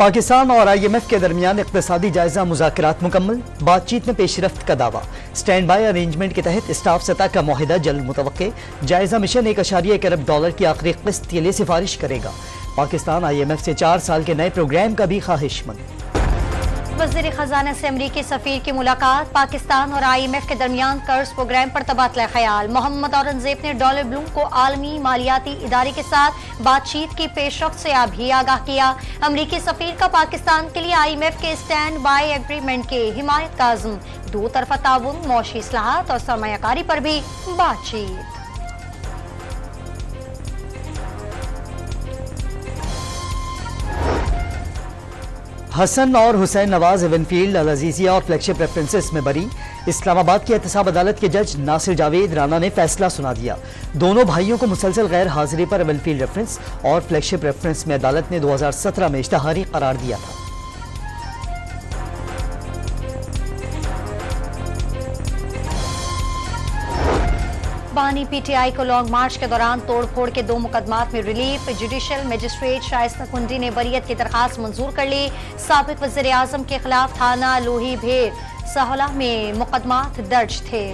पाकिस्तान और IMF के दरमियान इक़्तिसादी जायजा मुज़ाकरात मुकम्मल, बातचीत में पेशरफ्त का दावा। स्टैंड बाय अरेंजमेंट के तहत स्टाफ सतह का मुआहिदा जल्द मुतवक्के। जायजा मिशन $1.1 अरब की आखिरी किस्त के लिए सिफारिश करेगा। पाकिस्तान IMF से 4 साल के नए प्रोग्राम का भी ख्वाहिशमंद। वज़ीर खजाना से अमरीकी सफीर की मुलाकात। पाकिस्तान और IMF के दरमियान कर्ज प्रोग्राम पर तबादला ख्याल। मोहम्मद औरंगजेब ने डॉलर ब्लूम को आलमी मालियाती इदारे के साथ बातचीत की पेशरफ्त से भी आगाह किया। अमरीकी सफीर का पाकिस्तान के लिए IMF के स्टैंड बाय एग्रीमेंट के हिमायत का अज़्म। दो तरफा ताउन, मौशी इस्लाहात और सरमायाकारी पर भी बातचीत। हसन और हुसैन नवाज इवनफील्ड, अल अजीजिया और फ्लैगशिप रेफरेंसेस में बरी। इस्लामाबाद की एहतसाब अदालत के जज नासिर जावेद राना ने फैसला सुना दिया। दोनों भाइयों को मुसलसल गैर हाजिरी पर इवनफील्ड रेफरेंस और फ्लैगशिप रेफरेंस में अदालत ने 2017 में इश्तहारी करार दिया था। बानी PTI को लॉन्ग मार्च के दौरान तोड़फोड़ के 2 मुकदमात में रिलीफ। जुडिशल मजिस्ट्रेट शाइस्ता कुंडी ने बरियत की दरखास्त मंजूर कर ली। साबिक वज़ीर आज़म के खिलाफ थाना लोही भेर सहोला में मुकदमात दर्ज थे।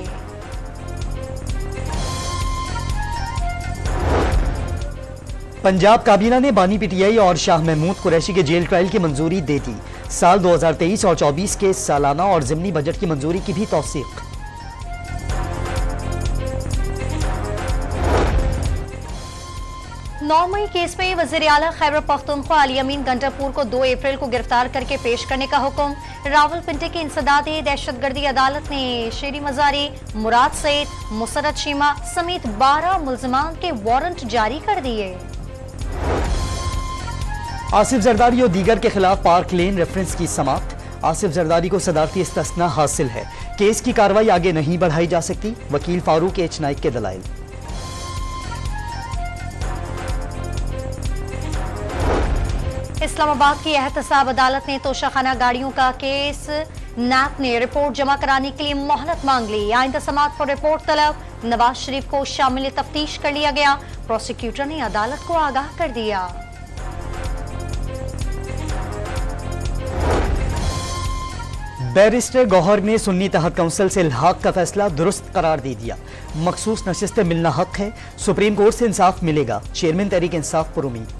पंजाब काबीना ने बानी PTI और शाह महमूद कुरैशी के जेल ट्रायल की मंजूरी दे दी। साल 2023 और 24 के सालाना और ज़िमनी बजट की मंजूरी की भी तौसीक। 9 मई केस में वज़ीर आला खैबर पख्तूनख्वा अली अमीन गंडापुर को 2 अप्रैल को गिरफ्तार करके पेश करने का हुक्म। रावलपिंडी की इंसदादी दहशतगर्दी अदालत ने शेरी मजारी, मुराद सईद, मुसरत शीमा समेत 12 मुल्जिमान के वारंट जारी कर दिए। आसिफ जरदारी और दीगर के खिलाफ पार्क लेन रेफरेंस की समाप्त। आसिफ जरदारी को सदारती इस्तिस्ना हासिल है। केस की कार्रवाई आगे नहीं बढ़ाई जा सकती। वकील फारूक H नाइक के दलाइल। इस्लामाबाद की एहतसाब अदालत ने तोशाखाना गाड़ियों का केस नैप ने रिपोर्ट जमा कराने के लिए मोहलत मांग ली। आइंदा समाअत पर रिपोर्ट तलब। नवाज शरीफ को शामिल तफ्तीश कर लिया गया। प्रोसिक्यूटर ने अदालत को आगाह कर दिया। बैरिस्टर गौहर ने सुन्नी तहत काउंसिल से इल्हाक का फैसला दुरुस्त करार दे दिया। मखसूस नशिस्तें मिलना हक है। सुप्रीम कोर्ट से इंसाफ मिलेगा। चेयरमैन तहरीक इंसाफ पर उम्मीद।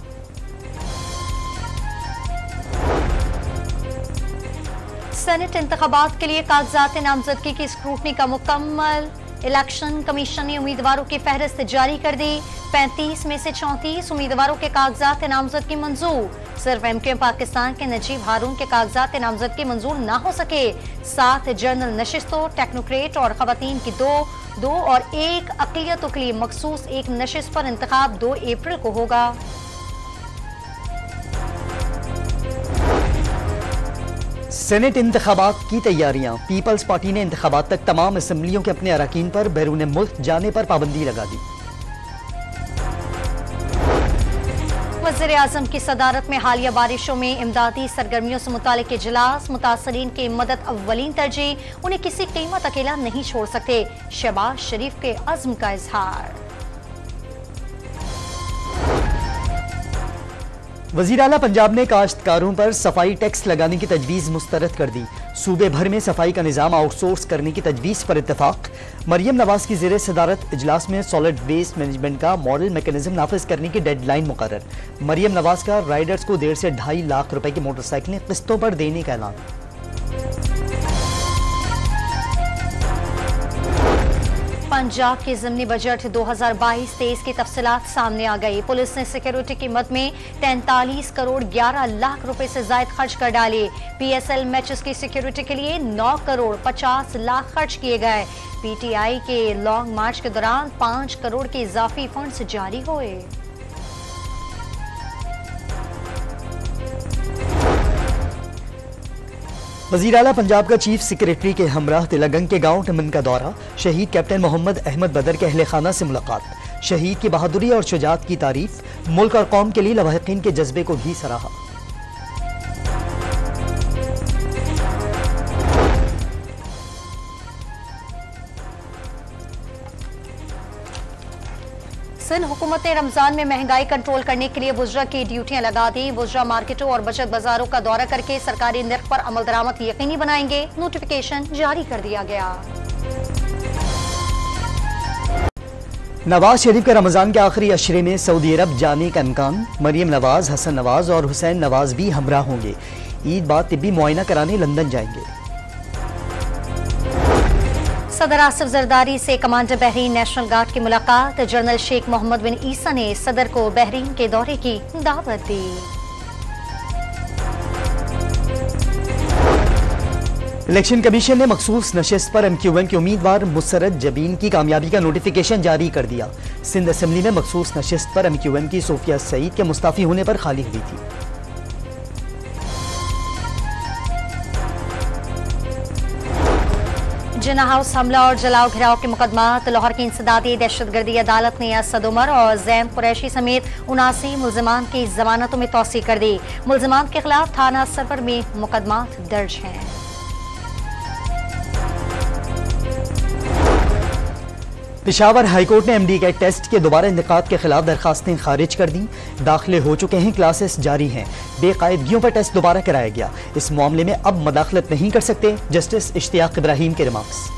सेनेट इंतखाबात के लिए कागजात नामजदगी की स्क्रूटनी का मुकम्मल। इलेक्शन कमीशन ने उम्मीदवारों की फहरिस्त जारी कर दी। 35 में से 34 उम्मीदवारों के कागजात नामजदगी मंजूर। सिर्फ MKM पाकिस्तान के नजीब हारून के कागजात नामजदगी मंजूर ना हो सके। 7 जनरल नशिस्तों, टेक्नोक्रेट और खवातीन की 2 और 1 अक़लियत के लिए मखसूस 1 नशिस्त पर इंतखाब 2 अप्रैल को होगा। सेनेट इंतखाबात की तैयारियां। पीपल्स पार्टी ने इंतखाबात तक तमाम असम्बलियों के अपने अरकान पर बैरून मुल्क जाने पर पाबंदी लगा दी। वज़ीर आज़म की सदारत में हालिया बारिशों में इमदादी सरगर्मियों से मुतालिक इजलास। मुतासरीन की मदद अव्वलीन तरजीह। उन्हें किसी कीमत अकेला नहीं छोड़ सकते। शहबाज शरीफ के अज़्म का इजहार। वज़ीर आला पंजाब ने काश्तकारों पर सफाई टैक्स लगाने की तजवीज़ मुस्तरद कर दी। सूबे भर में सफाई का निज़ाम आउटसोर्स करने की तजवीज़ पर इत्तफाक। मरियम नवाज की ज़ेरे सदारत इजलास में सॉलिड वेस्ट मैनेजमेंट का मॉडल मैकेनिज्म नाफिज करने की डेडलाइन मुकर्रर। मरियम नवाज का राइडर्स को 1.5 से 2.5 लाख रुपए की मोटरसाइकिलें किस्तों पर देने का ऐलान। पंजाब के ज़िमनी बजट 2022-23 की तफसीलात सामने आ गई। पुलिस ने सिक्योरिटी की मद में 43 करोड़ 11 लाख रुपए से जायद खर्च कर डाले। PSL मैचेस की सिक्योरिटी के लिए 9 करोड़ 50 लाख खर्च किए गए। PTI के लॉन्ग मार्च के दौरान 5 करोड़ के इजाफी फंड्स जारी हुए। वज़ीर आला पंजाब का चीफ सेक्रेटरी के हमराह तिलगंग के गांव टमन का दौरा। शहीद कैप्टन मोहम्मद अहमद बदर के अहले खाना से मुलाकात। शहीद की बहादुरी और शुजात की तारीफ। मुल्क और कौम के लिए लवाहिकीन के जज्बे को भी सराहा। सिंध हुकूमत ने रमजान में महंगाई कंट्रोल करने के लिए वुजरा की ड्यूटियां लगा दी। वुजरा मार्केटों और बचत बाजारों का दौरा करके सरकारी निर्ख पर अमल दरामद यकीनी बनाएंगे। नोटिफिकेशन जारी कर दिया गया। नवाज शरीफ का रमजान के आखिरी अशरे में सऊदी अरब जाने का इम्कान। मरियम नवाज, हसन नवाज और हुसैन नवाज भी हमरा होंगे। ईद बाद तिब्बी मुआयना कराने लंदन जाएंगे। सदर आसिफ जरदारी से कमांडर बहरीन नेशनल गार्ड की मुलाकात। जनरल शेख मोहम्मद बिन ईसा ने सदर को बहरीन के दौरे की दावत दी। इलेक्शन कमीशन ने मखसूस नशिस्त पर MQM के उम्मीदवार मुसरत जबीन की कामयाबी का नोटिफिकेशन जारी कर दिया। सिंध असेंबली में मखसूस नशिस्त पर MQM की सोफिया सईद के मुस्ताफी होने पर खाली हुई थी। जिन्ना हाउस हमला और जलाओ घिराव के मुकदमात। लाहौर की इंसदादी दहशतगर्दी अदालत ने असद उमर और जैन कुरैशी समेत 79 मुल्जिमान की जमानतों में तौसीक कर दी। मुल्जिमान के खिलाफ थाना सफर में मुकदमात दर्ज हैं। पेशावर हाईकोर्ट ने MD कैट टेस्ट के दोबारा इनेकाद के खिलाफ दरखास्तें खारिज कर दी। दाखिले हो चुके हैं, क्लासेस जारी हैं। बेकायदगियों पर टेस्ट दोबारा कराया गया। इस मामले में अब मदाखलत नहीं कर सकते। जस्टिस इश्तियाक इब्राहिम के रिमार्क्स।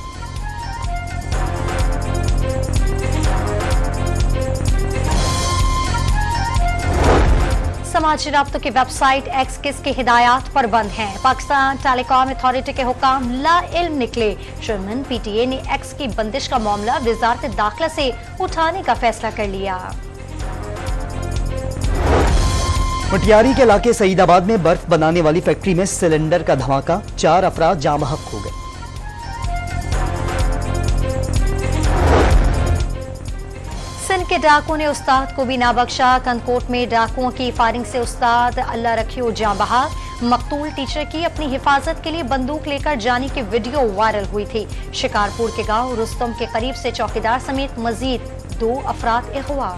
समाजी राब्तों की वेबसाइट एक्स की हिदायत पर बंद हैं। पाकिस्तान टेलीकॉम अथॉरिटी के हुक्म ला इल्म निकले। चेयरमैन PTA ने एक्स की बंदिश का मामला वजारत दाखिला से उठाने का फैसला कर लिया। मटियारी के इलाके सईदाबाद में बर्फ बनाने वाली फैक्ट्री में सिलेंडर का धमाका। 4 अफराद जाँ बहक हो गए। सिंध के डाकुओं ने उस्ताद को भी ना बख्शा। कंदकोट में डाकुओं की फायरिंग से उस्ताद अल्लाह रखियो जाँ बहक। मकतूल टीचर की अपनी हिफाजत के लिए बंदूक लेकर जाने की वीडियो वायरल हुई थी। शिकारपुर के गांव रुस्तम के करीब से चौकीदार समेत मजीद 2 अफराद अगवा।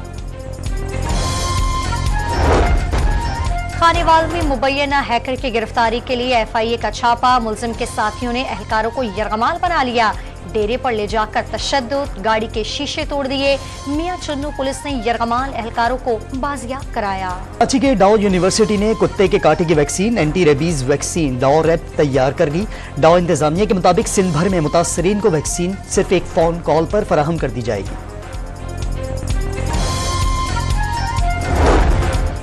खानेवाल में मुबैना हैकर की गिरफ्तारी के लिए FIA का छापा। मुलजिम के साथियों ने एहलकारों को यरगमाल बना लिया। डेरे पर ले जाकर तशद्दुद, गाड़ी के शीशे तोड़ दिए। मियां चन्नू पुलिस ने यरगमाल एहलकारों को बाजियाब कराया। कराची के डाउ यूनिवर्सिटी ने कुत्ते के काटे की वैक्सीन एंटी रेबीज वैक्सीन डाउ रैप तैयार कर ली। डाउ इंतजामिया के मुताबिक सिंध भर में मुतासरीन को वैक्सीन सिर्फ एक फोन कॉल पर फराहम कर दी जाएगी।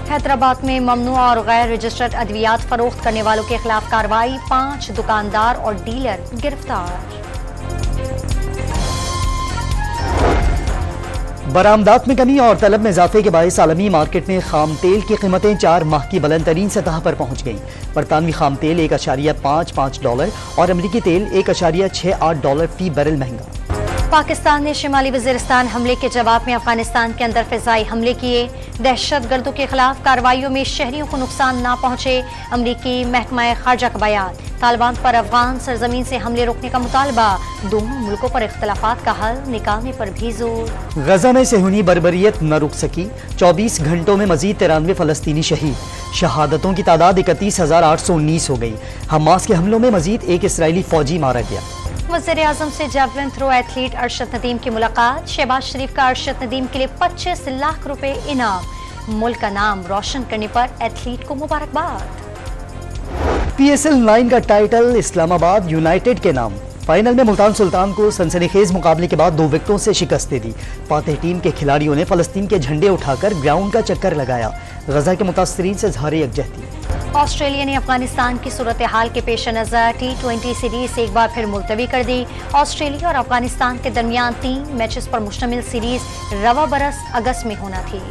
हैदराबाद में ममनुआ और गैर रजिस्टर्ड अद्वियात फरोख्त करने वालों के खिलाफ कार्रवाई। 5 दुकानदार और डीलर गिरफ्तार। बरामदात में कमी और तलब में इजाफे के बायस आलमी मार्केट में खाम तेल की कीमतें 4 माह की बुलंद तरीन सतह पर पहुंच गईं। बरतानवी खाम तेल $1.55 और अमरीकी तेल $1.68 फी बैरल महंगा। पाकिस्तान ने शिमाली वजीरिस्तान हमले के जवाब में अफगानिस्तान के अंदर फिजाई हमले किए। दहशतगर्दों के खिलाफ कार्रवाइयों में शहरियों को नुकसान ना पहुंचे। अमरीकी महकमा खारजा का बयान। तालिबान पर अफगान सरजमीन से हमले रोकने का मुतालबा। दोनों मुल्कों पर इख्तलाफात का हल निकालने पर भी जोर। गजा में सेहूनी बर्बरियत न रुक सकी। 24 घंटों में मजीद 93 फलस्तीनी शहीद। शहादतों की तादाद 31,819 हो गई। हमास के हमलों में मजीद एक इसराइली फौजी मारा गया। वज़ीर आज़म से javelin throw athlete Arshad Nadeem की मुलाकात। शहबाज शरीफ का अरशद नदीम के लिए 25 लाख रुपए इनाम। मुल्क का नाम रोशन करने पर एथलीट को मुबारकबाद। PSL 9 का टाइटल इस्लामाबाद यूनाइटेड के नाम। फाइनल में मुल्तान सुल्तान को सनसनीखेज मुकाबले के बाद 2 विकेटों से शिकस्त दे दी। फातेह टीम के खिलाड़ियों ने फलस्तीन के झंडे उठाकर ग्राउंड का चक्कर लगाया। गजा के मुतासरीन से इज़हार यकजहती। ऑस्ट्रेलिया ने अफगानिस्तान की सूरत हाल के पेश नजर T20 सीरीज एक बार फिर मुलतवी कर दी। ऑस्ट्रेलिया और अफगानिस्तान के दरमियान 3 मैचेस पर मुश्तमिल सीरीज रवा बरस अगस्त में होना थी।